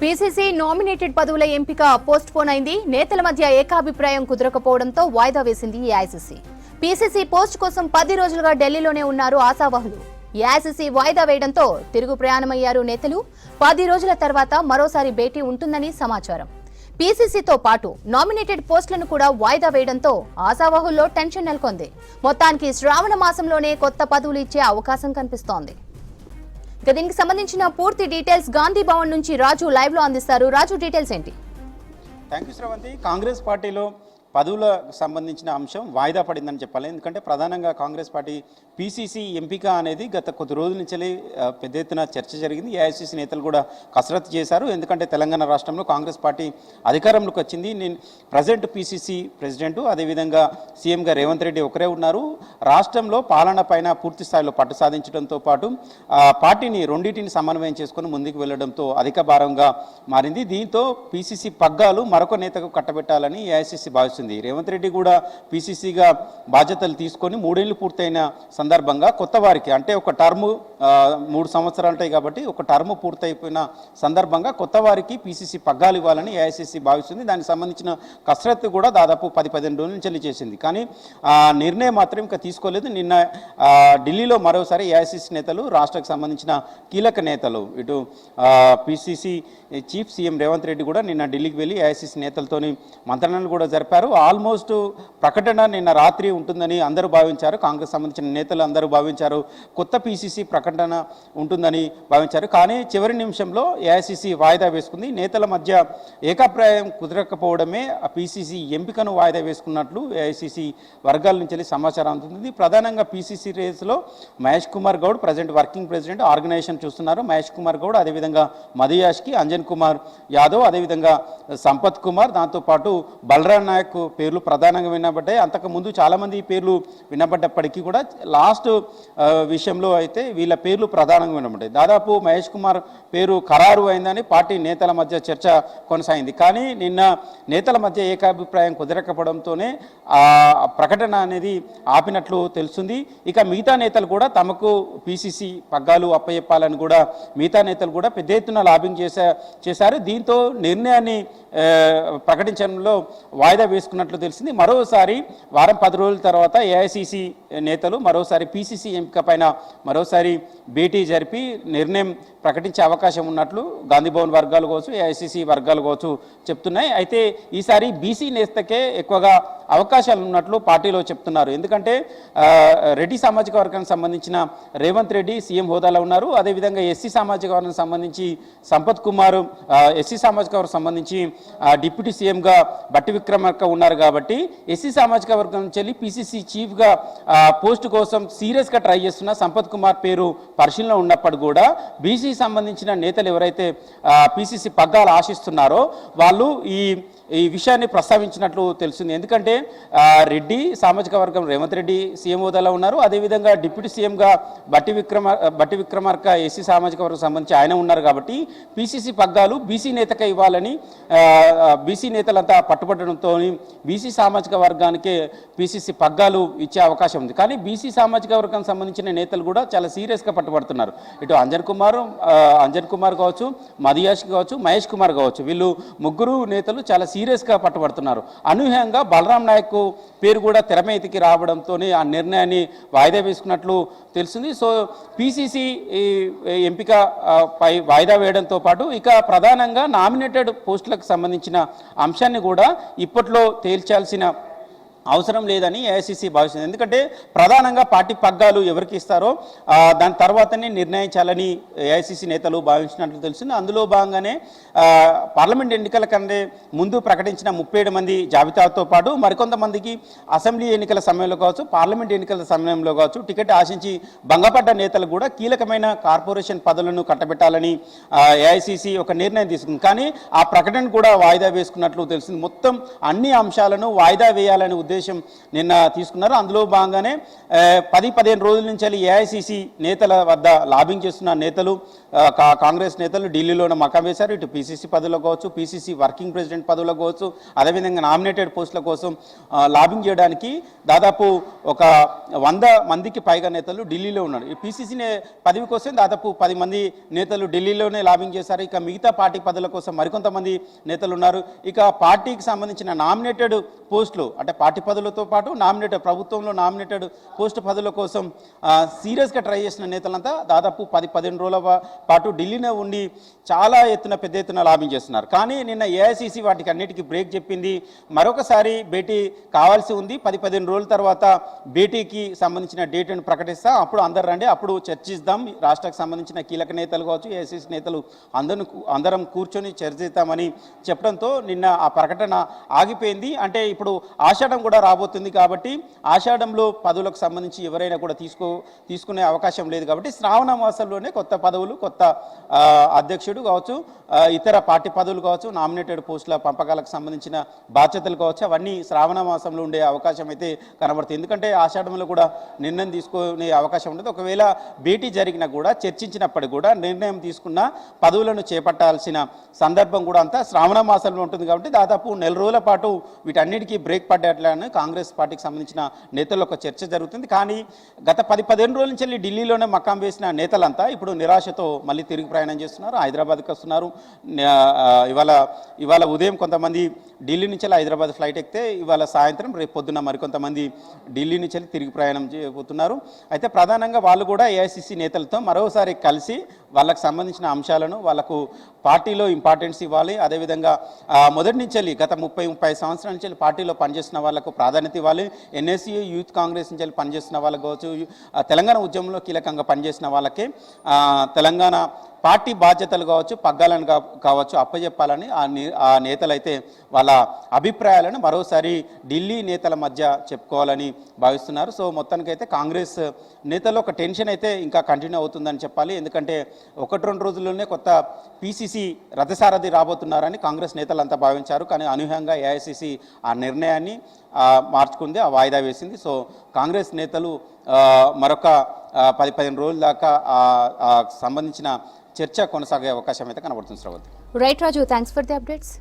PCC nominated పదవుల ఎంపిక post phone అయింది. నేతల మధ్య ఏకాభిప్రాయం కుదరకపోవడంతో వాయిదా వేసింది ఏఐసీసీ. పీసీసీ పోస్ట్ కోసం 10 రోజులుగా ఢిల్లీలోనే ఉన్నారు ఆశావహులు. ఏఐసీసీ వాయిదా వేయడంతో తిరుగు ప్రయాణమయ్యారు నేతలు. 10 రోజుల తర్వాత మరోసారి భేటీ ఉంటుందని సమాచారం. పీసీసీతో పాటు నామినేటెడ్ పోస్టులను కూడా వాయిదా వేయడంతో ఆశావహుల్లో టెన్షన్ నెలకొంది. మొత్తానికి శ్రావణ మాసంలోనే కొత్త పదవులు ఇచ్చే అవకాశం కనిపిస్తోంది. దీనికి సంబంధించిన పూర్తి డీటెయిల్స్ గాంధీ భవన్ నుంచి రాజు లైవ్ లో అందిస్తారు. రాజు, డీటెయిల్స్ ఏంటి? Thank you Sravanthi. కాంగ్రెస్ పార్టీలో పదవులకు సంబంధించిన అంశం వాయిదా పడిందని చెప్పాలి. ఎందుకంటే ప్రధానంగా కాంగ్రెస్ పార్టీ పీసీసీ ఎంపిక అనేది గత కొద్ది రోజుల నుంచి పెద్ద ఎత్తున చర్చ జరిగింది. ఏఐసీసీ నేతలు కూడా కసరత్తు చేశారు. ఎందుకంటే తెలంగాణ రాష్ట్రంలో కాంగ్రెస్ పార్టీ అధికారంలోకి వచ్చింది. నేను ప్రజెంట్ పీసీసీ ప్రెసిడెంట్, అదేవిధంగా సీఎంగా రేవంత్ రెడ్డి ఒకరే ఉన్నారు. రాష్ట్రంలో పాలన పైన పూర్తి స్థాయిలో పట్టు సాధించడంతో పాటు పార్టీని రెండింటిని సమన్వయం చేసుకుని ముందుకు వెళ్లడంతో అధిక భారంగా మారింది. దీంతో పీసీసీ పగ్గాలు మరొక నేతకు కట్టబెట్టాలని ఏఐసీసీ భావిస్తుంది. రేవంత్ రెడ్డి కూడా పీసీసీగా బాధ్యతలు తీసుకొని 3 ఏళ్లు పూర్తయిన సందర్భంగా కొత్త వారికి, అంటే ఒక టర్ము 3 సంవత్సరాలు ఉంటాయి కాబట్టి ఒక టర్ము పూర్తయిపోయిన సందర్భంగా కొత్త వారికి పీసీసీ పగ్గాలు ఇవ్వాలని ఏఐసీసీ భావిస్తుంది. దానికి సంబంధించిన కసరత్తు కూడా దాదాపు 10-15 రోజుల నుంచి చేసింది. కానీ నిర్ణయం మాత్రం ఇంకా తీసుకోలేదు. నిన్న ఢిల్లీలో మరోసారి ఏఐసీసీ నేతలు, రాష్ట్రకు సంబంధించిన కీలక నేతలు, ఇటు PCC chief CM Revanth Reddy కూడా నిన్న ఢిల్లీకి వెళ్ళి ఏఐసీసీ నేతలతోని మంత్రణలు కూడా జరిపారు. ఆల్మోస్ట్ ప్రకటన నిన్న రాత్రి ఉంటుందని అందరూ భావించారు. కాంగ్రెస్ సంబంధించిన నేతలు అందరూ భావించారు కొత్త పీసీసీ ప్రకటన ఉంటుందని భావించారు. కానీ చివరి నిమిషంలో ఏఐసీసీ వాయిదా వేసుకుంది. నేతల మధ్య ఏకాభిప్రాయం కుదరకపోవడమే ఆ పీసీసీ ఎంపికను వాయిదా వేసుకున్నట్లు ఏఐసీసీ వర్గాల నుంచి సమాచారం అందుతుంది. ప్రధానంగా పీసీసీ రేసులో Mahesh Kumar Goud present working president, organisation చూస్తున్నారు. మహేష్ కుమార్ గౌడ్, అదేవిధంగా మధుయాష్కి, అంజన్ కుమార్ యాదవ్, అదేవిధంగా సంపత్ కుమార్, దాంతోపాటు బలరాం నాయక్ పేర్లు ప్రధానంగా వినబడ్డాయి. అంతకుముందు చాలామంది పేర్లు వినబడ్డప్పటికీ కూడా లాస్ట్ విషయంలో అయితే వీళ్ళ పేర్లు ప్రధానంగా వినబడ్డాయి. దాదాపు మహేష్ కుమార్ పేరు ఖరారు అయిందని పార్టీ నేతల మధ్య చర్చ కొనసాగింది. కానీ నిన్న నేతల మధ్య ఏకాభిప్రాయం కుదరకపోవడంతోనే ఆ ప్రకటన అనేది ఆపినట్లు తెలుస్తుంది. ఇక మిగతా నేతలు కూడా తమకు పీసీసీ పగ్గాలు అప్పచెప్పాలని కూడా మిగతా నేతలు కూడా పెద్ద ఎత్తున లాబింగ్ చేశారు. దీంతో నిర్ణయాన్ని ప్రకటించడంలో వాయిదా వేసుకున్నట్లు తెలిసింది. మరోసారి వారం 10 రోజుల తర్వాత ఏఐసీసీ నేతలు మరోసారి పీసీసీ ఎంపిక పైన మరోసారి భేటీ జరిపి నిర్ణయం ప్రకటించే అవకాశం ఉన్నట్లు గాంధీభవన్ వర్గాలు కావచ్చు, ఏఐసీసీ వర్గాలు కావచ్చు చెప్తున్నాయి. అయితే ఈసారి బీసీ నేతకే ఎక్కువగా అవకాశాలు ఉన్నట్లు పార్టీలో చెప్తున్నారు. ఎందుకంటే రెడ్డి సామాజిక వర్గానికి సంబంధించిన రేవంత్ రెడ్డి సీఎం హోదాలో ఉన్నారు. అదేవిధంగా ఎస్సీ సామాజిక వర్గానికి సంబంధించి సంపత్ కుమార్, ఎస్సీ సామాజిక వర్గం సంబంధించి డిప్యూటీ సీఎంగా బట్టి విక్రమార్క ఉన్నారు. కాబట్టి ఎస్సీ సామాజిక వర్గం నుంచి పీసీసీ చీఫ్గా పోస్ట్ కోసం సీరియస్గా ట్రై చేస్తున్న సంపత్ కుమార్ పేరు పరిశీలన ఉన్నప్పుడు కూడా బీసీ సంబంధించిన నేతలు ఎవరైతే పీసీసీ పగ్గాలు ఆశిస్తున్నారో వాళ్ళు ఈ విషయాన్ని ప్రస్తావించినట్లు తెలిసింది. ఎందుకంటే రెడ్డి సామాజిక వర్గం రేవంత్ రెడ్డి సీఎం హోదాలో ఉన్నారు. అదేవిధంగా డిప్యూటీ సీఎంగా బట్టి విక్రమార్క ఎస్సీ సామాజిక వర్గం సంబంధించి ఆయన ఉన్నారు. కాబట్టి పీసీసీ పగ్గాలు బీసీ నేతకే ఇవ్వాలని బీసీ నేతలంతా పట్టుబట్టడంతో బీసీ సామాజిక వర్గానికే పీసీసీ పగ్గాలు ఇచ్చే అవకాశం ఉంది. కానీ బీసీ సామాజిక వర్గానికి సంబంధించిన నేతలు కూడా చాలా సీరియస్గా పట్టుబడుతున్నారు. ఇటు అంజన్ కుమార్ కావచ్చు, మధుయాష్ కావచ్చు, మహేష్ కుమార్ కావచ్చు, వీళ్ళు ముగ్గురు నేతలు చాలా సీరియస్గా పట్టుబడుతున్నారు. అనూహ్యంగా బలరాం నాయక్ పేరు కూడా తెరమేతికి రావడంతో ఆ నిర్ణయాన్ని వాయిదా వేసుకున్నట్లు తెలిసింది. సో పీసీసీ ఎంపిక పై వాయిదా వేయడంతో పాటు ఇక ప్రధానంగా నామినేటెడ్ పోస్టులకు సంబంధించిన అంశాన్ని కూడా ఇప్పట్లో తేల్చాల్సిన అవసరం లేదని ఏఐసీసీ భావిస్తుంది. ఎందుకంటే ప్రధానంగా పార్టీ పగ్గాలు ఎవరికి ఇస్తారో దాని తర్వాతనే నిర్ణయించాలని ఏఐసీసీ నేతలు భావించినట్లు తెలిసింది. అందులో భాగంగానే పార్లమెంట్ ఎన్నికల కంటే ముందు ప్రకటించిన 37 మంది జాబితాతో పాటు మరికొంతమందికి అసెంబ్లీ ఎన్నికల సమయంలో కావచ్చు, పార్లమెంట్ ఎన్నికల సమయంలో కావచ్చు టికెట్ ఆశించి భంగపడ్డ నేతలు కూడా కీలకమైన కార్పొరేషన్ పదవులను కట్టబెట్టాలని ఏఐసీసీ ఒక నిర్ణయం తీసుకుంది. కానీ ఆ ప్రకటన కూడా వాయిదా వేసుకున్నట్లు తెలిసింది. మొత్తం అన్ని అంశాలను వాయిదా వేయాలని ఉద్దేశం నిన్న తీసుకున్నారు. అందులో భాగంగానే 10-15 రోజుల నుంచి ఏఐసీసీ నేతల వద్ద లాబింగ్ చేస్తున్న నేతలు కాంగ్రెస్ నేతలు ఢిల్లీలోనే మకాం వేశారు. ఇటు పీసీసీ పదవులో కావచ్చు, పీసీసీ వర్కింగ్ ప్రెసిడెంట్ పదవులో కావచ్చు, అదేవిధంగా నామినేటెడ్ పోస్టుల కోసం లాబింగ్ చేయడానికి దాదాపు ఒక 100 మందికి పైగా నేతలు ఢిల్లీలో ఉన్నారు. ఈ పీసీసీ పదవి కోసం దాదాపు 10 మంది నేతలు ఢిల్లీలోనే లాబింగ్ చేశారు. ఇక మిగతా పార్టీ పదవుల కోసం మరికొంతమంది నేతలు ఉన్నారు. ఇక పార్టీకి సంబంధించిన నామినేటెడ్ పోస్టులు అంటే పార్టీ పదవులతో పాటు నామినేటెడ్ ప్రభుత్వంలో నామినేటెడ్ పోస్టు పదవుల కోసం సీరియస్గా ట్రై చేసిన నేతలంతా దాదాపు 10-15 రోజుల పాటు ఢిల్లీనే ఉండి చాలా పెద్ద ఎత్తున లాబింగ్ చేస్తున్నారు. కానీ నిన్న ఏఐసీసీ వాటికి అన్నిటికీ బ్రేక్ చెప్పింది. మరొకసారి భేటీ కావాల్సి ఉంది. 10-15 రోజుల తర్వాత భేటీకి సంబంధించిన డేట్ను ప్రకటిస్తాం. అప్పుడు అందరు రండి, అప్పుడు చర్చిద్దాం. రాష్ట్రానికి సంబంధించిన కీలక నేతలు కావచ్చు, ఏఐసీసీ నేతలు అందరం కూర్చొని చర్చిద్దామని చెప్పడంతో నిన్న ఆ ప్రకటన ఆగిపోయింది. అంటే ఇప్పుడు ఆషాఢం కూడా రాబోతుంది కాబట్టి ఆషాఢంలో పదవులకు సంబంధించి ఎవరైనా కూడా తీసుకునే అవకాశం లేదు కాబట్టి శ్రావణ మాసంలోనే కొత్త పదవులు, కొత్త అధ్యక్షుడు కావచ్చు, ఇతర పార్టీ పదవులు కావచ్చు, నామినేటెడ్ పోస్టుల పంపకాలకు సంబంధించిన బాధ్యతలు కావచ్చు, అవన్నీ శ్రావణ మాసంలో ఉండే అవకాశం అయితే కనబడుతుంది. ఎందుకంటే ఆషాఢంలో కూడా నిర్ణయం తీసుకునే అవకాశం ఉంటుంది. ఒకవేళ భేటీ జరిగినా కూడా చర్చించినప్పటికీ కూడా నిర్ణయం తీసుకున్న పదవులను చేపట్టాల్సిన సందర్భం కూడా అంతా శ్రావణ మాసంలో ఉంటుంది కాబట్టి దాదాపు 1 రోజుల పాటు వీటన్నిటికీ బ్రేక్ పడ్డట్లని కాంగ్రెస్ పార్టీకి సంబంధించిన నేతల్లో ఒక చర్చ జరుగుతుంది. కానీ గత 10-15 రోజుల నుంచి ఢిల్లీలోనే మకాం వేసిన నేతలంతా ఇప్పుడు నిరాశతో మళ్ళీ తిరిగి ప్రయాణం చేస్తున్నారు. హైదరాబాద్కి వస్తున్నారు. ఇవాళ ఉదయం కొంతమంది ఢిల్లీ నుంచి హైదరాబాద్ ఫ్లైట్ ఎక్కితే ఇవాళ సాయంత్రం రేపు పొద్దున్న మరికొంతమంది ఢిల్లీ నుంచి తిరిగి ప్రయాణం చేయబోతున్నారు. అయితే ప్రధానంగా వాళ్ళు కూడా ఏఐసీసీ నేతలతో మరోసారి కలిసి వాళ్ళకు సంబంధించిన అంశాలను, వాళ్ళకు పార్టీలో ఇంపార్టెన్స్ ఇవ్వాలి. అదేవిధంగా మొదటి నుంచి గత 30 సంవత్సరాల నుంచి పార్టీలో పనిచేసిన వాళ్ళకు ప్రాధాన్యత ఇవ్వాలి. ఎన్ఎస్సీ యూత్ కాంగ్రెస్ నుంచి పనిచేసిన వాళ్ళకు కావచ్చు, తెలంగాణ ఉద్యమంలో కీలకంగా పనిచేసిన వాళ్ళకి తెలంగాణ పార్టీ బాధ్యతలు కావచ్చు, పగ్గాలను కావచ్చు అప్పచెప్పాలని ఆ నేతలైతే వాళ్ళ అభిప్రాయాలను మరోసారి ఢిల్లీ నేతల మధ్య చెప్పుకోవాలని భావిస్తున్నారు. సో మొత్తానికైతే కాంగ్రెస్ నేతల్లో ఒక టెన్షన్ అయితే ఇంకా కంటిన్యూ అవుతుందని చెప్పాలి. ఎందుకంటే 1-2 రోజుల్లోనే కొత్త పీసీసీ రథసారథి రాబోతున్నారని కాంగ్రెస్ నేతలంతా భావించారు. కానీ అనూహ్యంగా ఏఐసీసీ ఆ నిర్ణయాన్ని మార్చుకుంది, ఆ వాయిదా వేసింది. సో కాంగ్రెస్ నేతలు మరొక 10-15 రోజుల దాకా సంబంధించిన చర్చ కొనసాగే అవకాశం అయితే కనబడుతుంది. Sravanthi. Right Raju, thanks for the updates.